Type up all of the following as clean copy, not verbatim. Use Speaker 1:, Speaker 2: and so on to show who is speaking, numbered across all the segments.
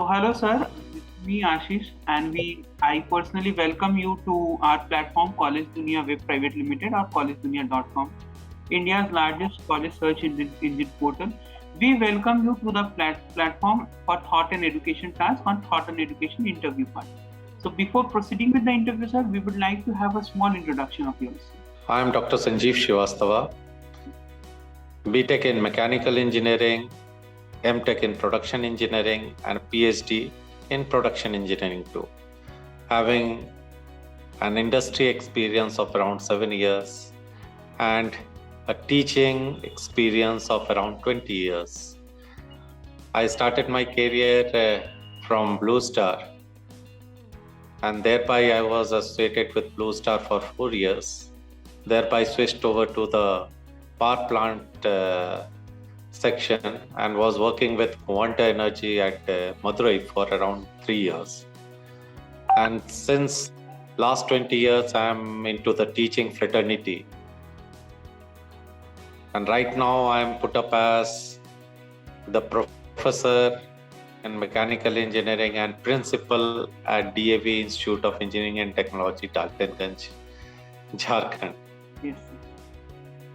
Speaker 1: Hello, sir. It's me, Ashish, and I personally welcome you to our platform, College Dunia Web Private Limited, or collegedunia.com, India's largest college search engine portal. We welcome you to the platform for thought and education task on thought and education interview part. So, before proceeding with the interview, sir, we would like to have a small introduction of yours.
Speaker 2: I am Dr. Sanjeev Shrivastava, BTech in Mechanical Engineering, MTech in Production Engineering, and PhD in Production Engineering too. Having an industry experience of around 7 years and a teaching experience of around 20 years. I started my career from Blue Star, and thereby I was associated with Blue Star for 4 years. Thereby switched over to the power plant section and was working with Quanta Energy at Madurai for around 3 years. And since last 20 years, I am into the teaching fraternity. And right now I am put up as the professor in mechanical engineering and principal at DAV Institute of Engineering and Technology, Daltonganj, Jharkhand.
Speaker 1: Yes.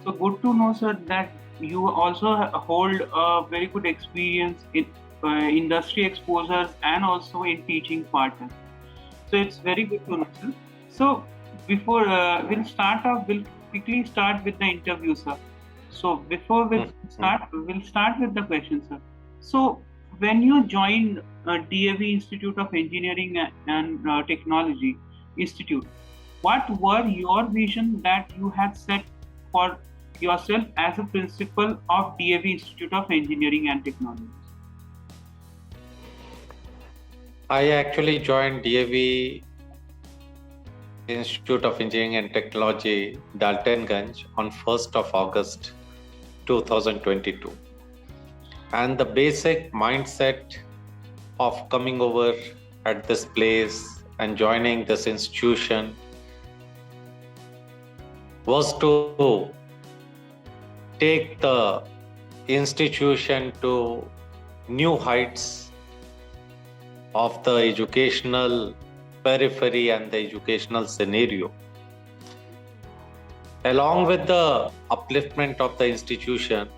Speaker 1: So good to know, sir, that you also hold a very good experience in industry exposures and also in teaching part. So it's very good to know, sir. So before we'll quickly start with the interview, sir. So before we'll start with the question, sir. So when you joined DAV Institute of Engineering and Technology Institute, what were your vision that you had set for yourself as a principal of DAV Institute of Engineering and Technology?
Speaker 2: I actually joined DAV Institute of Engineering and Technology, Daltonganj on 1st of August 2022. And the basic mindset of coming over at this place and joining this institution was to take the institution to new heights of the educational periphery and the educational scenario. Along with the upliftment of the institution,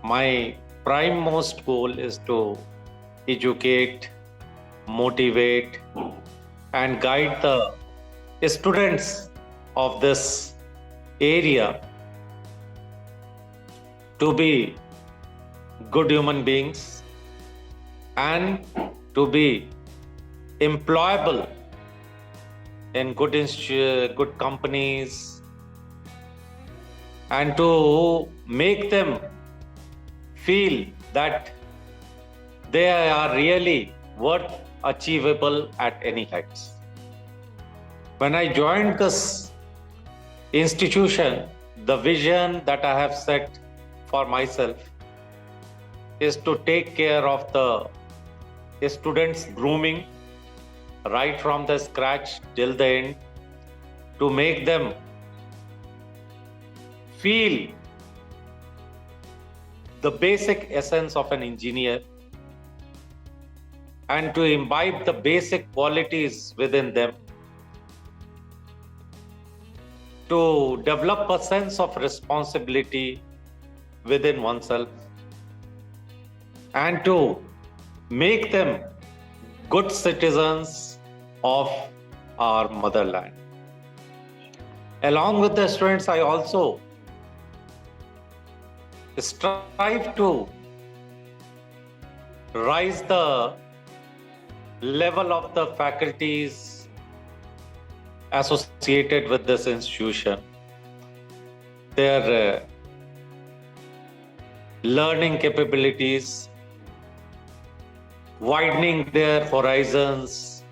Speaker 2: my primemost goal is to educate, motivate, and guide the students of this area to be good human beings and to be employable in good companies, and to make them feel that they are really worth achievable at any heights. When I joined this institution, the vision that I have set for myself is to take care of the students' grooming right from the scratch till the end, to make them feel the basic essence of an engineer and to imbibe the basic qualities within them, to develop a sense of responsibility within oneself, and to make them good citizens of our motherland. Along with the students, I also strive to rise the level of the faculties associated with this institution, their learning capabilities, widening their horizons,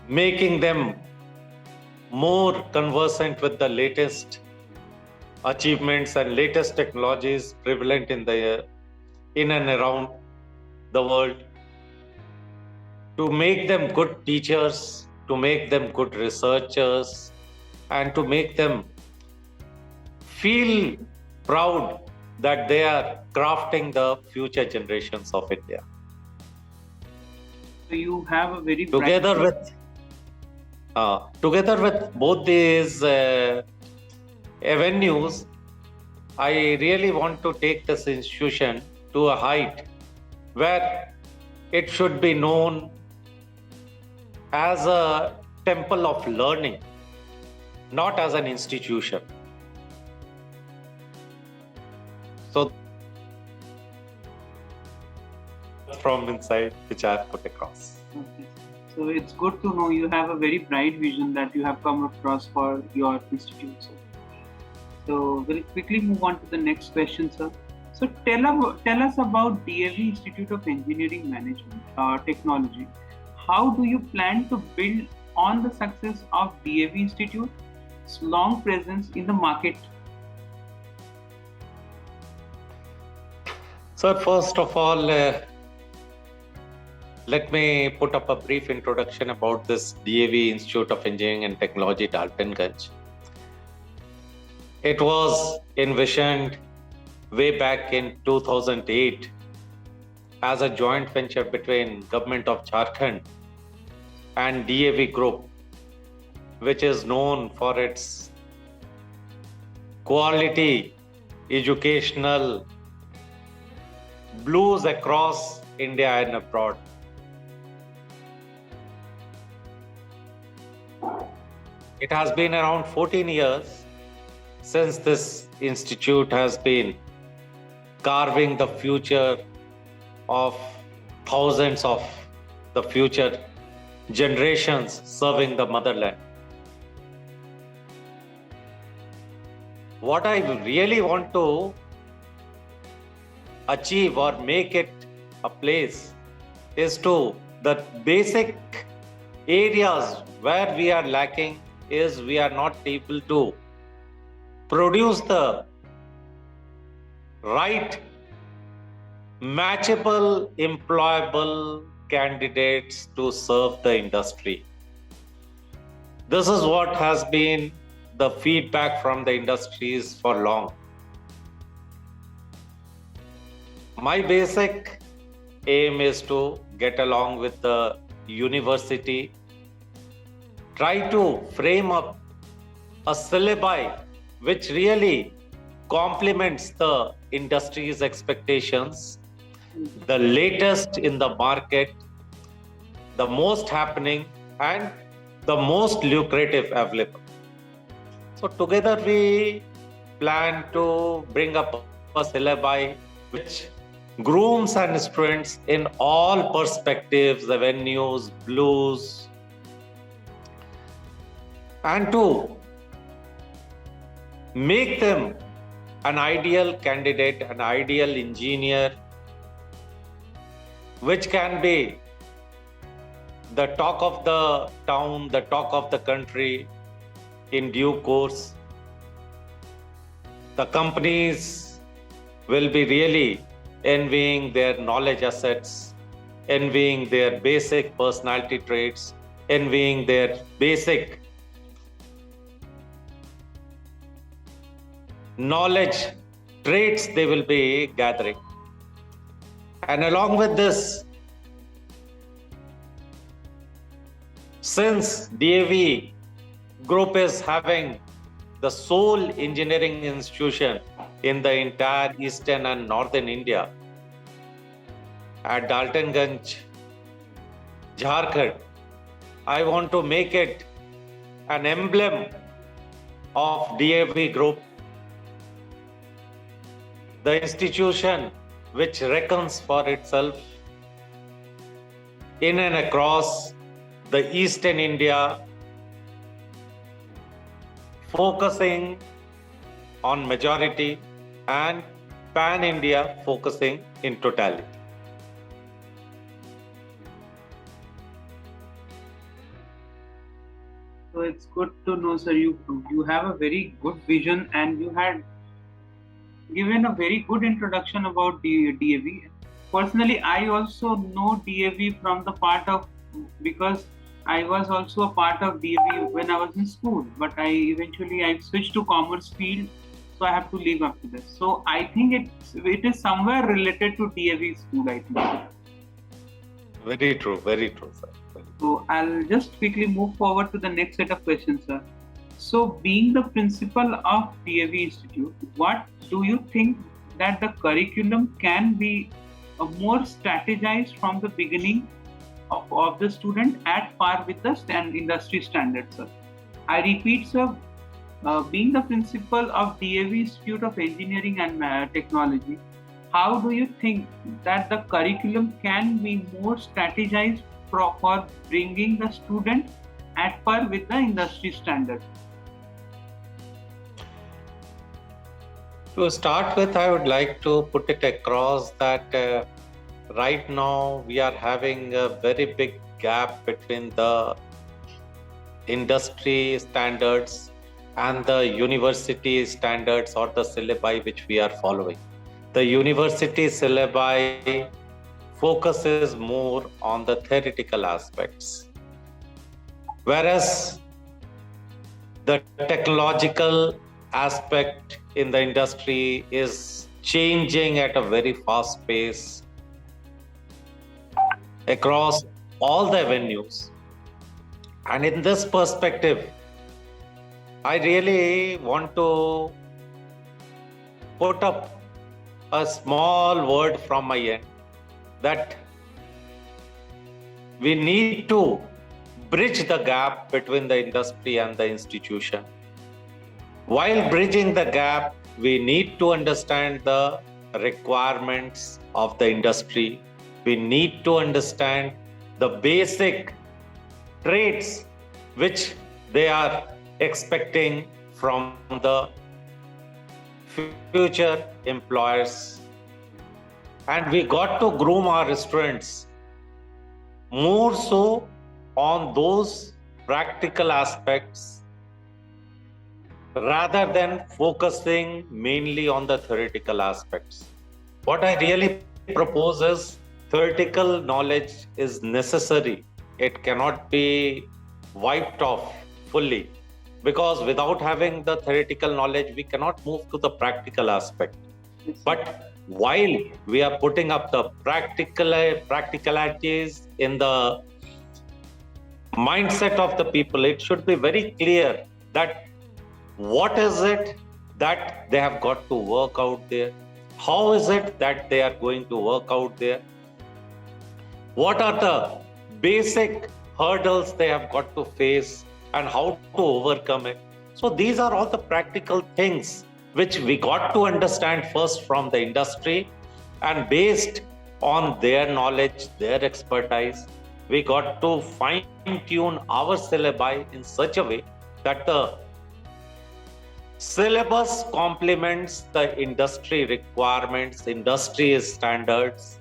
Speaker 2: making them more conversant with the latest achievements and latest technologies prevalent in and around the world, to make them good teachers, to make them good researchers, and to make them feel proud that they are crafting the future generations of India.
Speaker 1: So you have a very
Speaker 2: Together with both these avenues, I really want to take this institution to a height where it should be known as a temple of learning, not as an institution. So from inside, which I have put across.
Speaker 1: Okay. So it's good to know you have a very bright vision that you have come across for your institute, sir. So we'll quickly move on to the next question, sir. So tell us about DAV Institute of Engineering Management Technology. How do you plan to build on the success of DAV Institute's long presence in the market?
Speaker 2: So first of all, let me put up a brief introduction about this DAV Institute of Engineering and Technology, Daltonganj. It was envisioned way back in 2008 as a joint venture between Government of Jharkhand and DAV Group, which is known for its quality educational blues across India and abroad. It has been around 14 years since this institute has been carving the future of thousands of the future generations serving the motherland. What I really want to achieve or make it a place is to the basic areas where we are lacking is we are not able to produce the right matchable, employable candidates to serve the industry. This is what has been the feedback from the industries for long. My basic aim is to get along with the university, try to frame up a syllabi which really complements the industry's expectations, the latest in the market, the most happening and the most lucrative available. So together we plan to bring up a syllabi which grooms and students in all perspectives, avenues, blues, and to make them an ideal candidate, an ideal engineer, which can be the talk of the town, the talk of the country in due course. The companies will be really envying their knowledge assets, envying their basic personality traits, envying their basic knowledge traits they will be gathering. And along with this, since DAV Group is having the sole engineering institution in the entire eastern and northern India at Daltonganj, Jharkhand, I want to make it an emblem of DAV Group, the institution which reckons for itself in and across the eastern India, focusing on majority and pan-India focusing in totality.
Speaker 1: So it's good to know, sir, you have a very good vision and you had given a very good introduction about DAV. Personally, I also know DAV from the part of, because I was also a part of DAV when I was in school, but I switched to commerce field, so I have to live up to this. So I think it is somewhere related to DAV school, I think.
Speaker 2: Very true, sir.
Speaker 1: So I'll just quickly move forward to the next set of questions, sir. So, being the principal of DAV Institute, what do you think that the curriculum can be more strategized from the beginning of the student at par with the industry standards, sir? I repeat, sir, being the principal of DAV Institute of Engineering and Technology, how do you think that the curriculum can be more strategized for bringing the student at par with the industry standard?
Speaker 2: To start with, I would like to put it across that right now we are having a very big gap between the industry standards and the university standards or the syllabi which we are following. The university syllabi focuses more on the theoretical aspects, whereas the technological aspect in the industry is changing at a very fast pace across all the avenues. And in this perspective, I really want to put up a small word from my end that we need to bridge the gap between the industry and the institution. While bridging the gap, we need to understand the requirements of the industry. We need to understand the basic traits which they are expecting from the future employers. And we got to groom our students more so on those practical aspects rather than focusing mainly on the theoretical aspects. What I really propose is theoretical knowledge is necessary. It cannot be wiped off fully, because without having the theoretical knowledge, we cannot move to the practical aspect. But while we are putting up the practicalities in the mindset of the people, it should be very clear that what is it that they have got to work out there? How is it that they are going to work out there? What are the basic hurdles they have got to face and how to overcome it? So these are all the practical things which we got to understand first from the industry, and based on their knowledge, their expertise, we got to fine-tune our syllabi in such a way that the syllabus complements the industry requirements, industry standards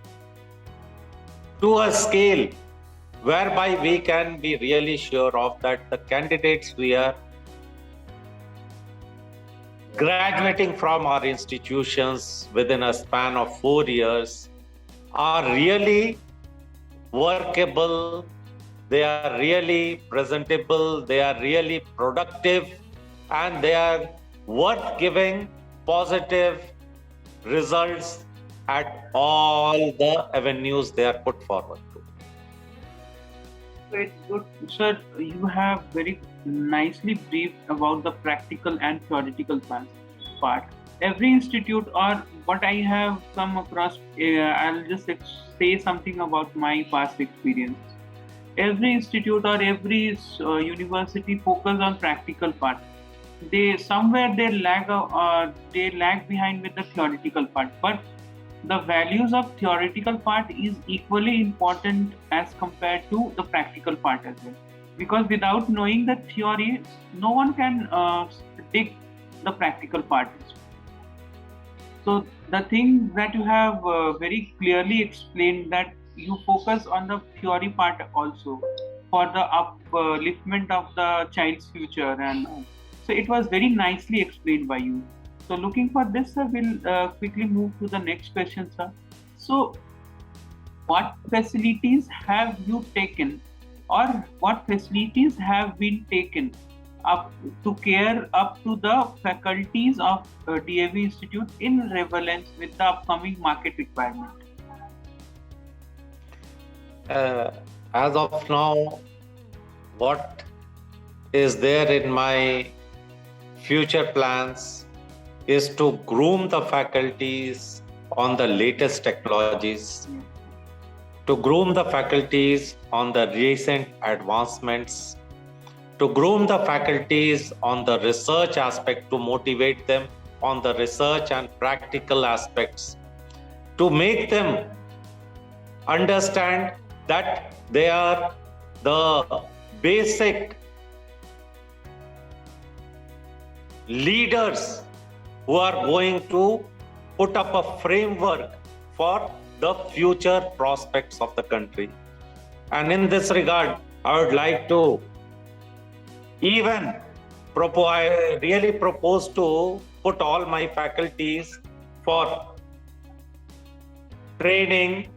Speaker 2: to a scale whereby we can be really sure of that the candidates we are graduating from our institutions within a span of 4 years are really workable, they are really presentable, they are really productive, and they are worth giving positive results at all the avenues they are put forward to.
Speaker 1: Very good, sir. You have very nicely briefed about the practical and theoretical part. Every institute, or what I have come across, I'll just say something about my past experience. Every institute or every university focus on practical part. They somewhere they lag behind with the theoretical part, but the values of theoretical part is equally important as compared to the practical part as well, because without knowing the theory, no one can dig the practical part. So the thing that you have very clearly explained, that you focus on the theory part also for the upliftment of the child's future, and so it was very nicely explained by you. So looking for this, sir, we'll quickly move to the next question, sir. So what facilities have you taken, or what facilities have been taken up to care up to the faculties of DAV Institute in relevance with the upcoming market requirement?
Speaker 2: As of now, what is there in my future plans is to groom the faculties on the latest technologies, to groom the faculties on the recent advancements, to groom the faculties on the research aspect, to motivate them on the research and practical aspects, to make them understand that they are the basic leaders who are going to put up a framework for the future prospects of the country. And in this regard, I would like to even I really propose to put all my faculties for training,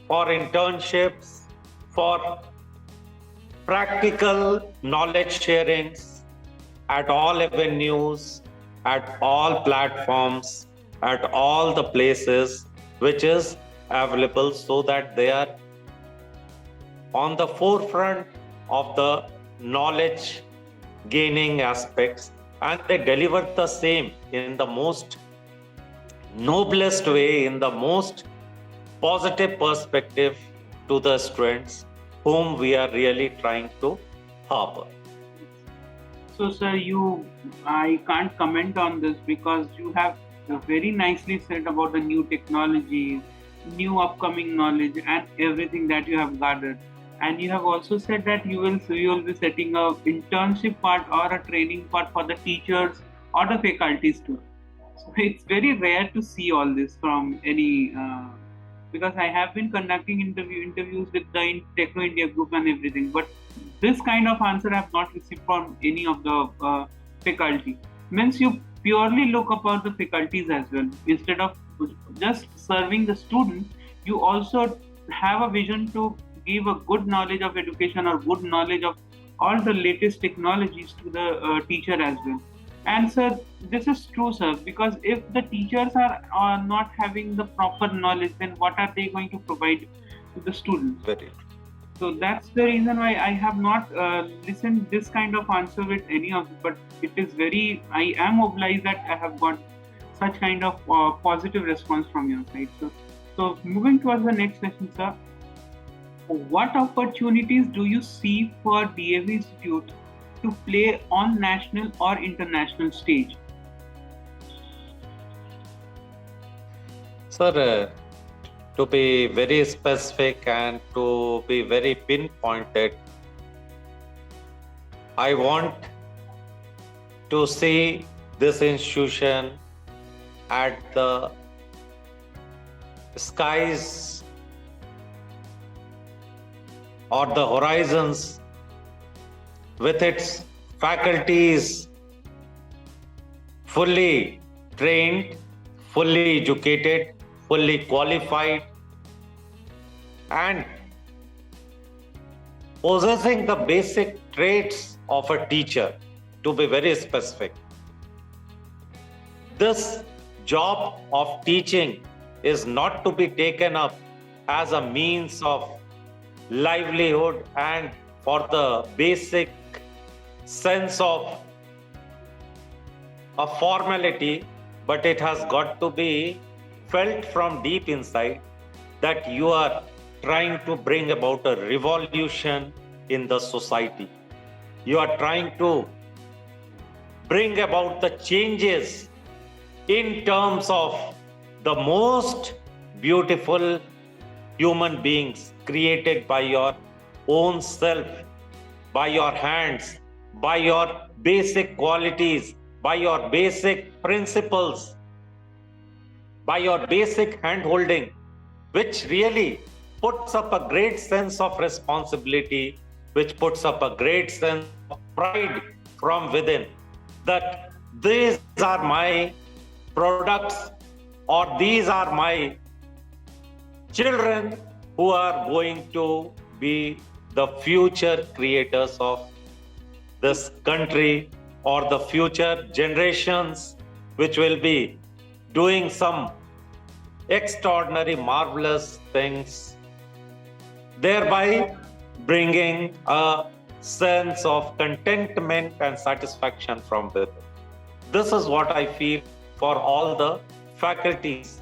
Speaker 2: for internships, for practical knowledge sharings at all avenues, at all platforms, at all the places which is available, so that they are on the forefront of the knowledge gaining aspects, and they deliver the same in the most noblest way, in the most positive perspective to the students whom we are really trying to harbor.
Speaker 1: So, sir, I can't comment on this because you have very nicely said about the new technologies, new upcoming knowledge, and everything that you have gathered. And you have also said that you will be setting a internship part or a training part for the teachers or the faculties too. So it's very rare to see all this from any. Because I have been conducting interviews with the Techno India group and everything, but this kind of answer I have not received from any of the faculty. Means you purely look about the faculties as well. Instead of just serving the students, you also have a vision to give a good knowledge of education or good knowledge of all the latest technologies to the teacher as well. And sir, this is true, sir, because if the teachers are not having the proper knowledge, then what are they going to provide to the students?
Speaker 2: Very.
Speaker 1: So that's the reason why I have not listened this kind of answer with any of it. But it is I am obliged that I have got such kind of positive response from your side. So moving towards the next question, sir. What opportunities do you see for DAV Institute to play on national or international stage?
Speaker 2: Sir, to be very specific and to be very pinpointed, I want to see this institution at the skies or the horizons with its faculties fully trained, fully educated, fully qualified, and possessing the basic traits of a teacher, to be very specific. This job of teaching is not to be taken up as a means of livelihood and for the basic sense of a formality, but it has got to be felt from deep inside that you are trying to bring about a revolution in the society. You are trying to bring about the changes in terms of the most beautiful human beings created by your own self, by your hands, by your basic qualities, by your basic principles, by your basic hand-holding, which really puts up a great sense of responsibility, which puts up a great sense of pride from within, that these are my products or these are my children who are going to be the future creators of this country, or the future generations which will be doing some extraordinary, marvelous things. thereby bringing a sense of contentment and satisfaction from within. This is what I feel for all the faculties.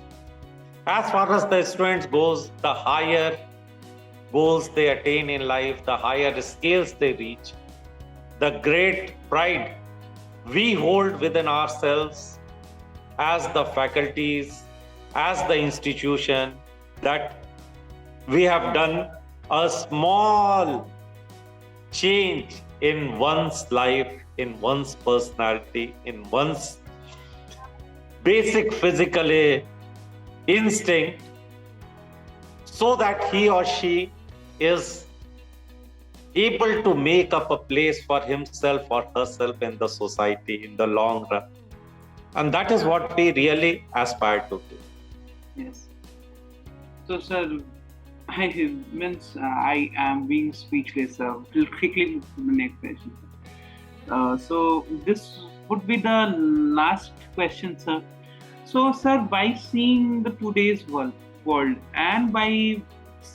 Speaker 2: As far as the students goes, the higher goals they attain in life, the higher scales they reach, the great pride we hold within ourselves as the faculties, as the institution, that we have done a small change in one's life, in one's personality, in one's basic physical instinct, so that he or she is able to make up a place for himself or herself in the society in the long run. And that is what we really aspire to do.
Speaker 1: Yes. So, sir, I am being speechless. We'll quickly move to the next question. So this would be the last question, sir. So, sir, by seeing the today's world and by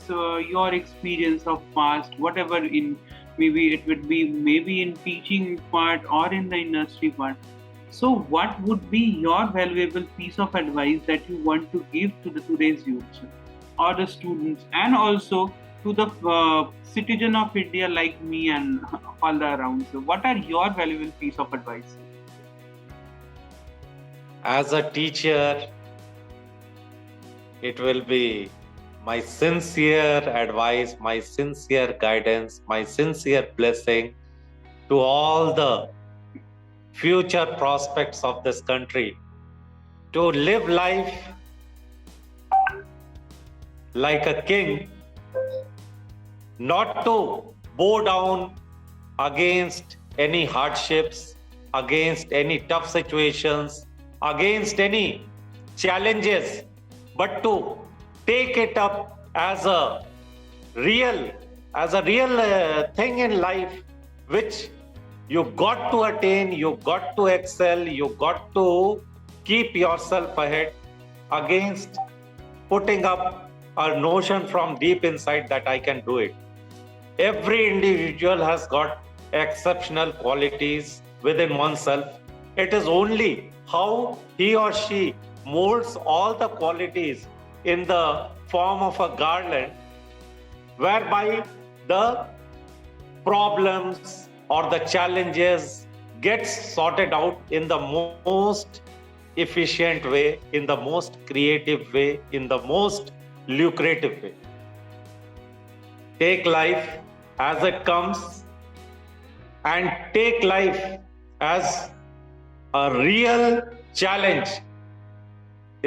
Speaker 1: your experience of past, whatever in maybe it would be maybe in teaching part or in the industry part. So, what would be your valuable piece of advice that you want to give to the today's youth, sir, or the students, and also to the citizen of India like me and all the around? So, what are your valuable piece of advice?
Speaker 2: As a teacher, it will be my sincere advice, my sincere guidance, my sincere blessing to all the future prospects of this country to live life like a king, not to bow down against any hardships, against any tough situations, against any challenges, but to take it up as a real thing in life, which you got to attain, you got to excel, you got to keep yourself ahead against putting up a notion from deep inside that I can do it. Every individual has got exceptional qualities within oneself. It is only how he or she molds all the qualities in the form of a garland, whereby the problems or the challenges gets sorted out in the most efficient way, in the most creative way, in the most lucrative way. Take life as it comes and take life as a real challenge.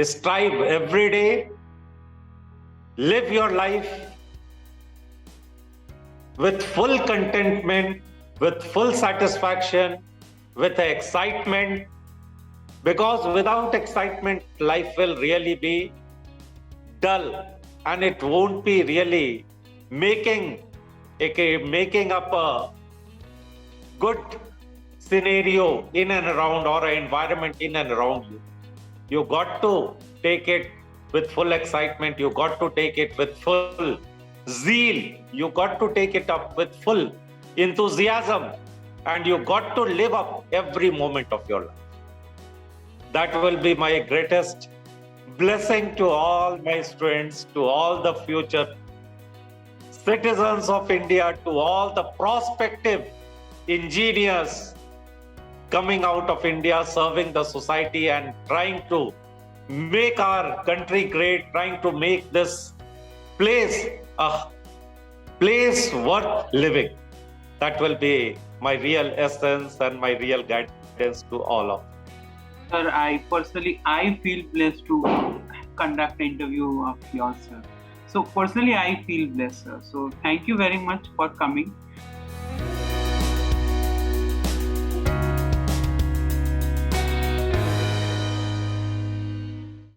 Speaker 2: Strive every day, live your life with full contentment, with full satisfaction, with excitement, because without excitement, life will really be dull and it won't be really making up a good scenario in and around, or an environment in and around you. You got to take it with full excitement, you got to take it with full zeal, you got to take it up with full enthusiasm, and you got to live up every moment of your life. That will be my greatest blessing to all my students, to all the future citizens of India, to all the prospective engineers coming out of India, serving the society and trying to make our country great, trying to make this place a place worth living. That will be my real essence and my real guidance to all of you.
Speaker 1: Sir, I feel blessed to conduct an interview of yours, sir. So personally, I feel blessed, sir. So thank you very much for coming.